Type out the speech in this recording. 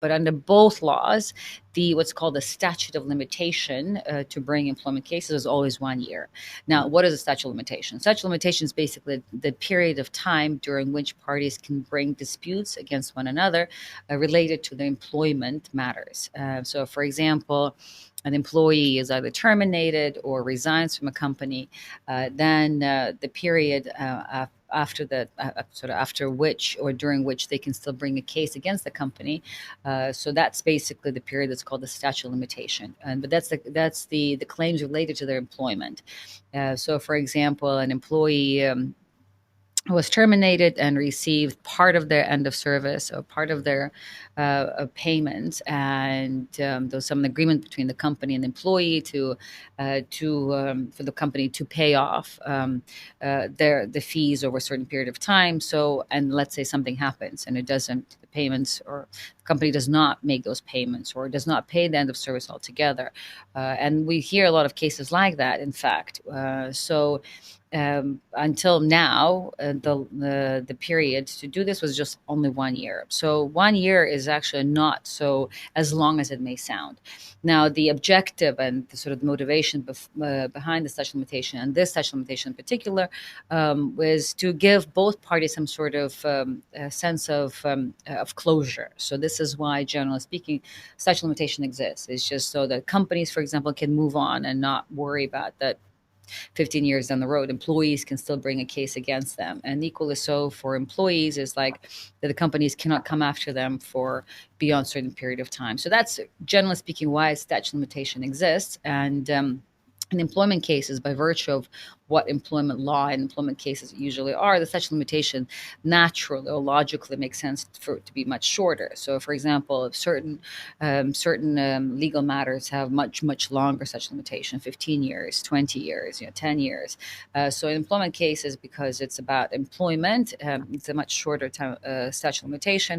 But under both laws, the what's called the statute of limitation to bring employment cases is always 1 year. Now, what is a statute of limitation? Statute of limitation is basically the period of time during which parties can bring disputes against one another related to the employment matters. So, for example, an employee is either terminated or resigns from a company, then the period after the sort of after which or during which they can still bring a case against the company. So that's basically the period that's called the statute of limitation. And but that's the claims related to their employment. So, for example, an employee was terminated and received part of their end of service or part of their payment, and there was some agreement between the company and the employee to for the company to pay off the fees over a certain period of time. So, and let's say something happens and it doesn't, the payments, or the company does not make those payments or does not pay the end of service altogether, and we hear a lot of cases like that. In fact, until now, the period to do this was just only 1 year. So 1 year is actually not so as long as it may sound. Now, the objective and the sort of motivation behind the statute of limitation, and this statute of limitation in particular, was to give both parties some sort of sense of closure. So this is why, generally speaking, statute of limitation exists. It's just so that companies, for example, can move on and not worry about that 15 years down the road, employees can still bring a case against them. And equally so for employees is like that the companies cannot come after them for beyond a certain period of time. So that's, generally speaking, why statute of limitation exists. And in employment cases, by virtue of what employment law and employment cases usually are, the statute of limitation naturally or logically makes sense for it to be much shorter. So, for example, if certain legal matters have much longer statute of limitation, 15 years, 20 years, 10 years. So in employment cases, because it's about employment, it's a much shorter time statute of limitation.